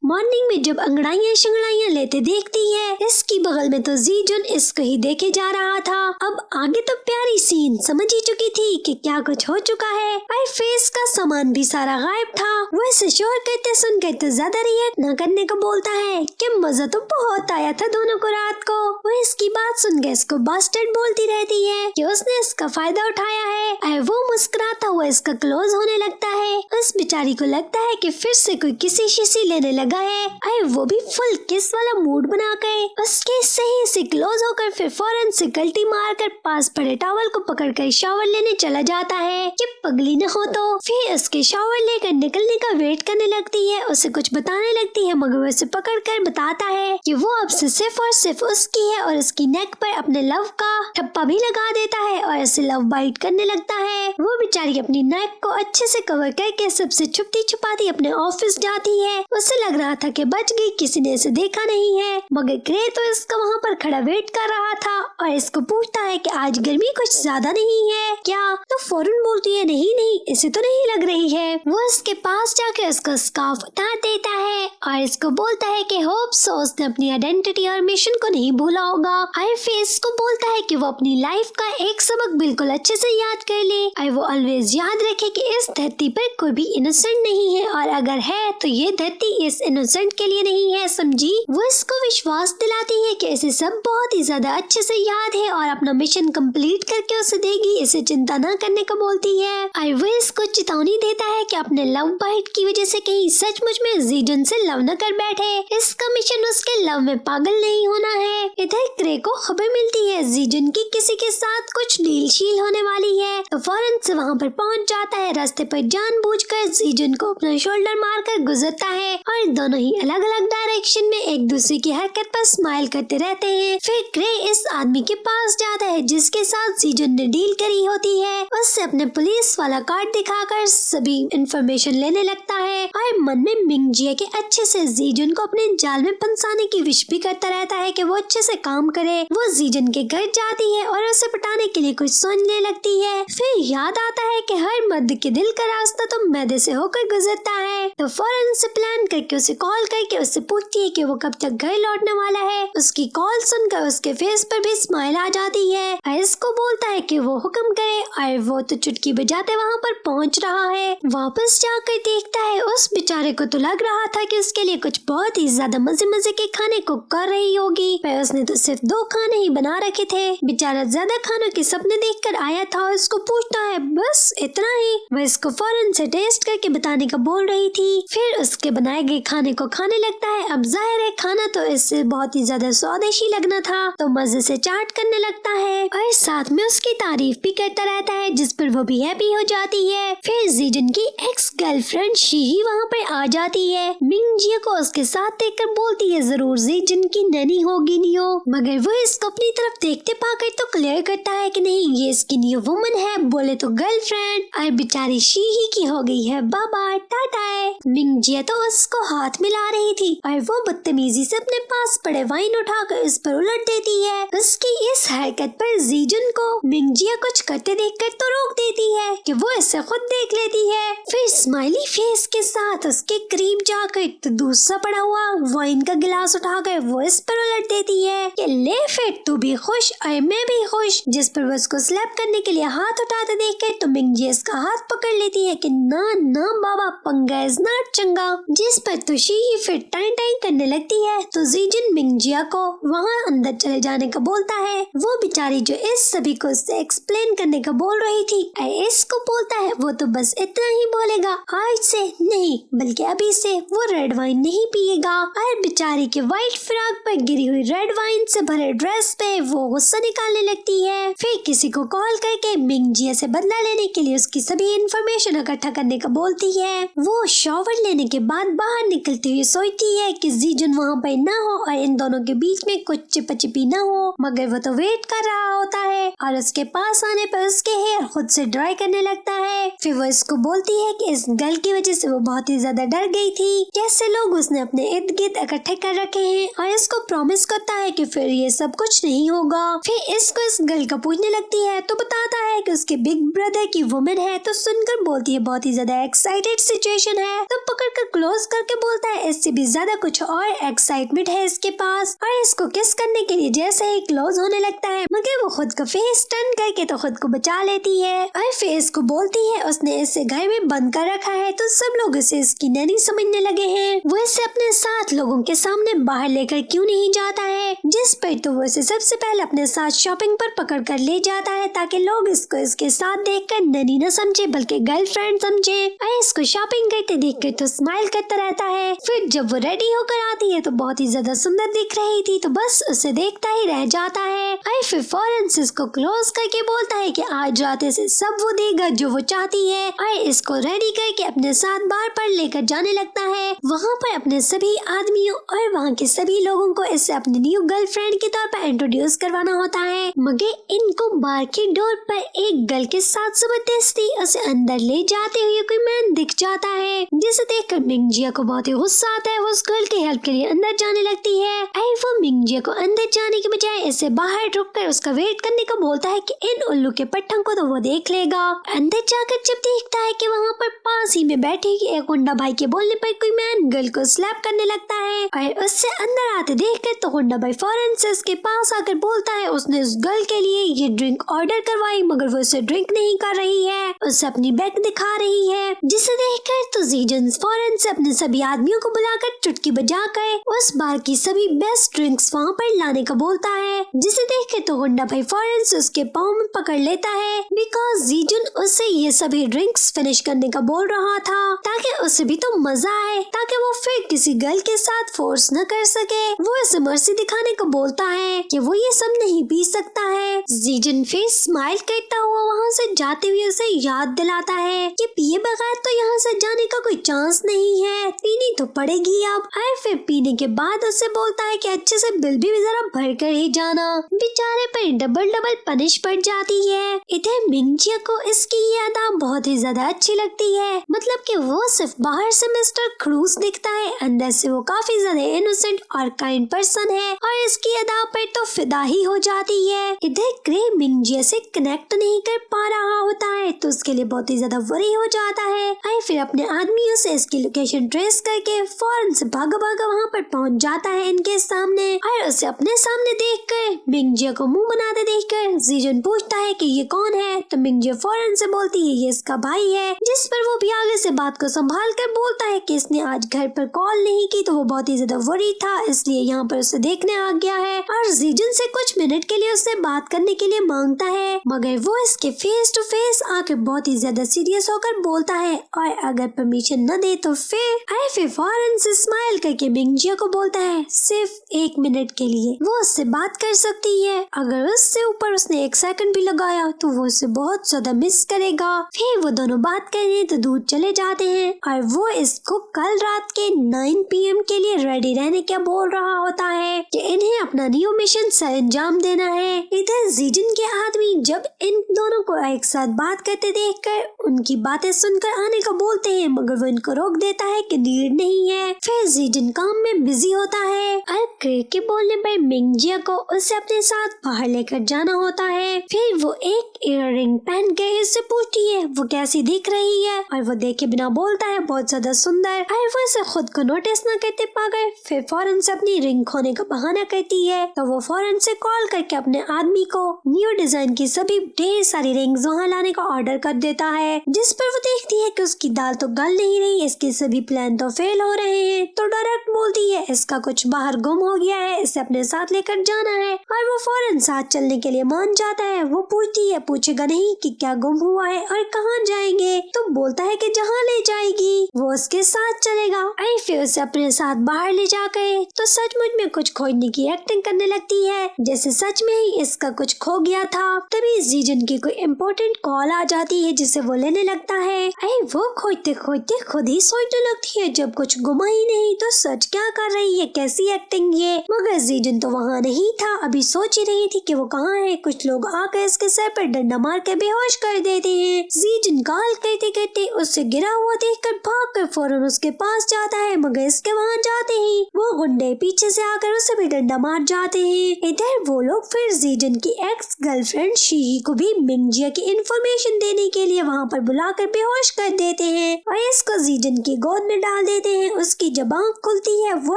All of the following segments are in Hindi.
मॉर्निंग में जब अंगड़ाइयाँ शंगड़ाइयाँ लेते देखती है, इसकी बगल में तो जीजुन इसको ही देखे जा रहा था। अब आगे तो प्यारी सीन समझ ही चुकी थी कि क्या कुछ हो चुका है। आई फेस का सामान भी सारा गायब था। वो इसे शोर कहते सुन के तो ज्यादा रिएक्ट न करने को बोलता है कि मजा तो बहुत आया था दोनों को रात को। वो इसकी बात सुन के इसको बास्टर्ड बोलती रहती है कि उसने इसका फायदा उठाया है। आई वो मुस्कुराता हुआ इसका क्लोज होने लगता है। उस बेचारी को लगता है कि फिर से कोई किसी शिशी लेने लगा है। आई वो भी फुल किस वाला मूड बना कर उसके सही से क्लोज होकर फिर फौरन से गलती मारकर पास पड़े टॉवल को पकड़कर शावर लेने चला जाता है कि पगली न हो तो। फिर उसके शावर लेकर निकलने का वेट करने लगती है, उसे कुछ बताने लगती है मगर वो उसे पकड़कर बताता है कि वो अब से सिर्फ और सिर्फ उसकी है और उसकी नेक पर अपने लव का ठप्पा भी लगा देता है और उसे लव बाइट करने लगता है। वो बेचारी अपनी नेक को अच्छे से कवर करके सबसे छुपती छुपाती अपने ऑफिस जाती है। उसे लग रहा था कि बच गई, किसी ने इसे देखा नहीं है। मगर ग्रे तो इसका वहाँ पर खड़ा वेट कर रहा था और इसको पूछता है कि आज गर्मी कुछ ज्यादा नहीं है क्या? तो फौरन बोलती है नहीं नहीं, इसे तो नहीं लग रही है। वो इसके पास जाकर उसका स्कार्फ उतार देता है और इसको बोलता है कि होप सो उसने अपनी आइडेंटिटी और मिशन को नहीं भूला होगा। आई फेस को बोलता है कि वो अपनी लाइफ का एक सबक बिल्कुल अच्छे से याद कर ले। आई वो ऑलवेज याद रखे कि इस धरती पर कोई भी इनोसेंट नहीं है और अगर है तो ये धरती इस इनोसेंट के लिए नहीं है, समझी? वो इसको विश्वास दिलाती है कि इसे सब बहुत ही ज्यादा अच्छे से याद है और अपना मिशन कंप्लीट करके उसे देगी, इसे चिंता न करने को बोलती है। आई वो इसको चेतावनी देता है कि अपने लव बाइट की वजह से कहीं सचमुच में जीजन से लव न कर बैठे। इसका मिशन उसके लव में पागल नहीं होना है। इधर ग्रे को खबर मिलती है जीजन की किसी के साथ कुछ डील शील होने वाली है, तो फौरन से वहाँ पर पहुँच जाता है। रास्ते पर जानबूझकर जीजन को अपना शोल्डर मारकर गुजरता है और दोनों ही अलग अलग डायरेक्शन में एक दूसरे की हरकत पर स्माइल करते रहते हैं। फिर ग्रे इस आदमी के पास जाता है जिसके साथ जीजन ने डील करी होती है। उससे अपने पुलिस वाला कार्ड दिखाकर सभी इंफॉर्मेशन लेने लगता है और मन में मिंगजिया के अच्छे से जीजन को अपने जाल में फंसाने की विश भी करता रहता है कि वो अच्छे से काम करे। वो जीजन के घर जाती है और उसे पटाने के लिए कुछ सोचने लगती है। फिर याद आता है कि हर मर्द के दिल का रास्ता तो मैदे से होकर गुजरता है, तो फौरन से प्लान करके उसे कॉल करके उससे पूछती है कि वो कब तक घर लौटने वाला है। उसकी कॉल सुनकर उसके फेस पर भी स्माइल आ जाती है। इसको बोलता है कि वो हुक्म करे और वो तो चुटकी बजाते वहाँ पर पहुँच रहा है। वापस जाकर देखता है उस बेचारे को तो लग रहा था कि उसके लिए कुछ बहुत ही ज्यादा मजे मजे के खाने को कर रही होगी, पर उसने तो सिर्फ 2 खाने ही बना रखे थे। बेचारा ज्यादा खानों के सपने देखकर आया था और इसको पूछता है बस इतना ही। वह इसको फौरन से टेस्ट करके बताने का बोल रही थी। फिर उसके बनाए गए खाने को खाने लगता है। अब जाहिर है खाना तो इससे बहुत ही ज्यादा स्वादिष्ट लगना था, तो मजे से चाट करने लगता है और साथ में उसकी तारीफ भी करता रहता है, जिस पर वो भी हैप्पी हो जाती है। फिर जीजन की एक्स गर्लफ्रेंड शीही वहाँ पर आ जाती है। मिंगजिया को उसके साथ देखकर बोलती है जरूर जीजन की नैनी होगी नियो, मगर वो इसको अपनी तरफ देखते पाकर तो क्लियर करता है कि नहीं ये इसकी न्यू वुमन है, बोले तो गर्लफ्रेंड। और बेचारी शीही की हो गई है बाबा टाटा। मिंगजिया तो उसको हाथ मिला रही थी और वो बदतमीजी से अपने पास पड़े वाइन उठाकर इस पर उलट देती है। उसकी इस हरकत पर जीजन को मिंगजिया कुछ करते देखकर तो रोक देती है कि वो इसे खुद देख लेती है। फिर स्माइली फेस के साथ उसके करीब जाकर तो दूसरा पड़ा हुआ वाइन का गिलास उठाकर वो इस पर उलट देती है कि ले फिर तू भी खुश और मैं भी खुश, जिस पर वो उसको स्लैप करने के लिए हाथ उठाते देखकर तो मिंगजिया इसका हाथ पकड़ लेती है कि ना ना बाबा पंगा इज नॉट चंगा, जिस पर तो शीही फिर टाइम टाइम करने लगती है। तो जीजन मिंगजिया को वहाँ अंदर चले जाने का बोलता है। वो बेचारी जो इस सभी को उससे एक्सप्लेन करने का बोल रही थी, इसको बोलता है वो तो बस इतना ही बोलेगा, आज से नहीं बल्कि अभी से वो रेड वाइन नहीं पिएगा। और बेचारी के व्हाइट फ्रॉक पर गिरी हुई रेड वाइन से भरे ड्रेस पे वो गुस्सा निकालने लगती है। फिर किसी को कॉल करके मिंगजिया से बदला लेने के लिए उसकी सभी इंफॉर्मेशन इकट्ठा करने का बोलती है। वो शॉवर लेने के बाद बाहर निकलती हुई सोचती है कि जीजन वहाँ पर ना हो और इन दोनों के बीच में कुछ चिपचिपी ना हो, मगर वो तो वेट कर रहा होता है और उसके पास आने पर उसके हेयर खुद से ड्राई करने लगता है। फिर वो इसको बोलती है कि इस गर्ल की वजह से वो बहुत ही ज्यादा डर गई थी, कैसे लोग उसने अपने इर्द गिर्द इकट्ठे कर रखे हैं, और इसको प्रॉमिस करता है कि फिर ये सब कुछ नहीं होगा। फिर इसको इस गर्ल का पूछने लगती है तो बताता है कि उसके बिग ब्रदर की वुमेन है, तो सुनकर बोलती है बहुत ही ज्यादा एक्साइटेड सिचुएशन है। तो पकड़ कर क्लोज करके बोलती बोलता है इससे भी ज्यादा कुछ और एक्साइटमेंट है इसके पास और इसको किस करने के लिए जैसे ही क्लोज होने लगता है मगर वो खुद को फेस टर्न करके तो खुद को बचा लेती है और फेस को बोलती है उसने इसे घर में बंद कर रखा है तो सब लोग इसे इसकी नैनी समझने लगे हैं। वो इसे अपने साथ लोगों के सामने बाहर लेकर क्यों नहीं जाता है, जिस पर तो वो इसे सबसे पहले अपने साथ शॉपिंग पर पकड़ कर ले जाता है ताकि लोग इसको इसके साथ देखकर नैनी न समझे बल्कि गर्लफ्रेंड समझे। और इसको शॉपिंग करते देखकर तो स्माइल करता रहता है। फिर जब वो रेडी होकर आती है तो बहुत ही ज्यादा सुंदर दिख रही थी तो बस उसे देखता ही रह जाता है। और फिर फौरन से इसको क्लोज करके बोलता है कि आज रात से सब वो देगा जो वो चाहती है और इसको रेडी करके अपने साथ बार पर लेकर जाने लगता है। वहाँ पर अपने सभी आदमियों और वहाँ के सभी लोगों को इसे अपनी न्यू गर्लफ्रेंड के तौर पर इंट्रोड्यूस करवाना होता है मगर इनको बार की डोर पर एक गर्ल के साथ जबरदस्ती उसे अंदर ले जाते हुए कोई मैन दिख जाता है जिसे देखकर मिंगजिया को बहुत ही गुस्सा आता है। वो उस गर्ल की हेल्प के लिए अंदर जाने लगती है और वो मिंगजिया को अंदर जाने के बजाय इसे बाहर रुककर उसका वेट करने को बोलता है कि इन उल्लू के पट्टों को तो वो देख लेगा। अंदर जाकर जब देखता है कि वहाँ पर पास ही में बैठे एक गुंडा भाई के बोलने पर कोई मैन गर्ल को स्लैप करने लगता है और उससे अंदर आते देखकर तो गुंडा भाई फौरन से उसके पास आकर बोलता है उसने उस गर्ल के लिए ये ड्रिंक ऑर्डर करवाई मगर वो उसे ड्रिंक नहीं कर रही है, उसे अपनी बैग दिखा रही है। जिसे देखकर तो जीजन फौरन से अपने सभी आदमियों को बुलाकर चुटकी बजाकर उस बार की सभी बेस्ट ड्रिंक्स वहाँ पर लाने का बोलता है। जिसे देखकर तो गुंडा भाई फौरन से उसके पाँव में पकड़ लेता है बिकॉज जीजन उसे ये सभी ड्रिंक्स फिनिश करने का बोल रहा था ताकि उसे भी तो मजा आए ताकि वो फिर किसी गर्ल के साथ फोर्स न कर सके। वो इसे मर्सी दिखाने को बोलता है कि वो ये सब नहीं पी सकता है। जीजन फिर स्माइल करता हुआ वहाँ से जाते हुए उसे याद दिलाता है कि पिए बगैर तो यहाँ से जाने का कोई चांस नहीं है, पीनी तो पड़ेगी अब। और फिर पीने के बाद उसे बोलता है कि अच्छे से बिल भी जरा भर कर ही जाना। बेचारे पर डबल डबल पनिश पड़ जाती है। इधर मिंगजिया को इसकी ये अदा बहुत ही ज्यादा अच्छी लगती है, मतलब कि वो सिर्फ बाहर से मिस्टर खड़ूस दिखता है, अंदर से वो काफी ज्यादा इनोसेंट और काइंड पर्सन है और इसकी अदा पर तो फिदा ही हो जाती है। इधर ग्रे मिंगजिया से कनेक्ट नहीं कर पा रहा होता है तो उसके लिए बहुत ही ज्यादा वरी हो जाता है और फिर अपने आदमियों से इसकी लोकेशन ट्रेस करके फौरन से भागा भागा वहाँ पर पहुँच जाता है इनके सामने और उसे अपने सामने देखकर मिंगजिया को मुंह बनाते देखकर जीजन पूछता है कि ये कौन है तो मिंगजिया फौरन से बोलती है ये इसका भाई है, जिस पर वो भी आगे से बात को संभाल कर बोलता है कि इसने आज घर पर कॉल नहीं की तो वो बहुत ही ज्यादा वरी था इसलिए यहाँ पर उसे देखने आ गया है और जीजन से कुछ मिनट के लिए उससे बात करने के लिए मांगता है मगर वो इसके फेस टू फेस आकर बहुत ही ज्यादा सीरियस होकर बोलता है और अगर परमिशन न दे तो फिर फौरन से स्माइल करके मिंगजिया को बोलता है सिर्फ 1 मिनट के लिए वो उससे बात कर सकती है, अगर उससे ऊपर उसने 1 सेकंड भी लगाया तो वो उसे बहुत ज्यादा मिस करेगा। फिर वो दोनों बात करने तो दूर चले जाते हैं और वो इसको कल रात के 9 PM के लिए रेडी रहने क्या बोल रहा होता है कि इन्हें अपना न्यू मिशन सर अंजाम देना है। इधर जीजन के आदमी जब इन दोनों को एक साथ बात करते देखकर उनकी बातें सुनकर आने को बोलते हैं मगर वो इनको रोक देता है कि नीड नहीं है। फिर जीजन काम में बिजी होता है और ग्रे के बोलने पर मिंगजिया को उसे अपने साथ बाहर लेकर जाना होता है। फिर वो एक इयररिंग पहन के इससे पूछती है वो कैसी दिख रही है और वो देखे बिना बोलता है बहुत ज्यादा सुंदर और वो इसे खुद को नोटिस न करते पाकर फिर फौरन से अपनी रिंग खोने का बहाना करती है तो वो फौरन से कॉल करके अपने आदमी को न्यू डिजाइन की सभी ढेर सारी रिंग्स वहाँ लाने का ऑर्डर कर देता है, जिस पर वो देखती है कि उसकी दाल तो गल नहीं रही, इसके सभी प्लान तो फेल हो रहे हैं तो डायरेक्ट बोलती है इसका कुछ बाहर गुम हो गया है, इसे अपने साथ लेकर जाना है और वो फौरन साथ चलने के लिए मान जाता है। वो पूछती है पूछेगा नहीं कि क्या गुम हुआ है और कहाँ जाएंगे तो बोलता है कि जहाँ ले जाएगी वो उसके साथ चलेगा और फिर उसे अपने साथ बाहर ले जाकर तो सचमुच में कुछ खोजने की एक्टिंग करने लगती है जैसे सच में ही इसका कुछ खो गया था। तभी जीजन की कोई इम्पोर्टेंट कॉल आ जाती है जिसे वो लेने लगता है। वो खोजते खोजते खुद ही सोचने लगती है जब कुछ गुमा ही नहीं तो सच क्या कर रही है, कैसी एक्टिंग ये। मगर जीजन तो वहाँ नहीं था, अभी सोच ही रही थी कि वो कहाँ है। कुछ लोग आकर इसके सर पर डंडा मार कर बेहोश कर देते हैं। जीजन कॉल करते करते उससे गिरा हुआ देखकर भागकर फौरन उसके पास जाता है मगर इसके वहाँ जाते ही वो गुंडे पीछे से आकर उसे भी डंडा मार जाते हैं। इधर वो लोग फिर जीजन की एक्स गर्लफ्रेंड शीही को भी मिंगजिया की इंफॉर्मेशन देने के लिए वहाँ पर बुलाकर बेहोश कर देते हैं और इसको जीजन की गोद में डाल देते हैं। उसकी जब आँख खुलती है वो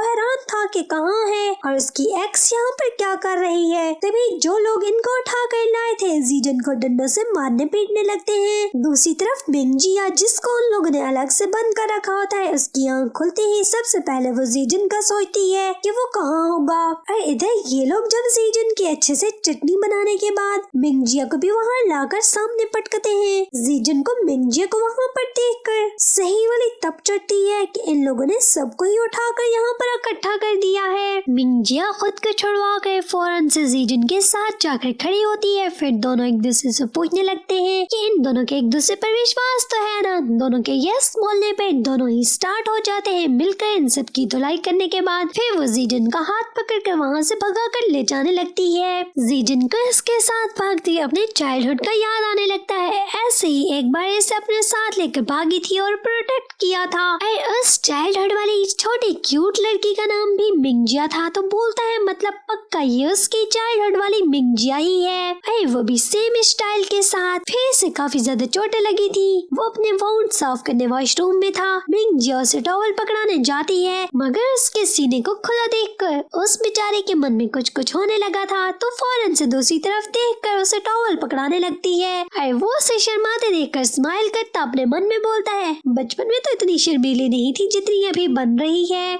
हैरान था कि कहाँ है और उसकी एक्स यहाँ पर क्या कर रही है। तभी जो लोग इनको उठा कर लाए थे जीजन को डंडों से मारने पीटने लगते हैं। दूसरी तरफ मिंगजिया, जिसको उन लोगों ने अलग से बंद कर रखा होता है, उसकी आँख खुलते ही सबसे पहले वो जीजन का सोचती है कि वो कहाँ होगा। और इधर ये लोग जब जीजन की अच्छे से चटनी बनाने के बाद मिंगजिया को भी वहाँ लाकर सामने पटकते हैं। जीजन को मिंगजिया को वहाँ पर देखकर सही वाली तब चढ़ती है कि इन लोगों ने सबको ही उठाकर यहाँ पर इकट्ठा कर दिया है। मिंगजिया खुद को छुड़वा कर फौरन से जीजन के साथ जाकर खड़ी होती है। फिर दोनों एक दूसरे से पूछने लगते हैं कि इन दोनों के एक दूसरे पर विश्वास तो है ना। दोनों के यस बोलने पे दोनों ही स्टार्ट हो जाते हैं मिलकर इन सब की धुलाई करने के बाद फिर वो जीजन का हाथ पकड़कर वहाँ से भगा कर ले जाने लगती है। जीजन को इसके साथ भागती अपने चाइल्डहुड का याद आने लगता है। ऐसे ही एक बार इसे अपने साथ लेकर भागी थी और प्रोटेक्ट किया था। उस चाइल्डहुड वाली छोटी क्यूट लड़की का नाम भी मिंगजिया था। तो बोलता है मतलब पक्का ये उसकी चाइल्डहुड वाली मिंगजिया ही है। वो भी सेम स्टाइल के साथ। फिर से काफी ज्यादा चोटें लगी थी। वो अपने वाउंड साफ करने वॉशरूम में था। मिंगजिया उसे टॉवल पकड़ाने जाती है मगर उसके सीने को खुला देखकर उस बेचारे के मन में कुछ कुछ होने लगा था। तो फौरन से दूसरी तरफ देखकर उसे टॉवल पकड़ाने लगती है। वो उसे शर्माते देखकर स्माइल करता अपने मन में बोलता है बचपन में तो इतनी शर्मीली नहीं थी जितनी अभी बन रही है।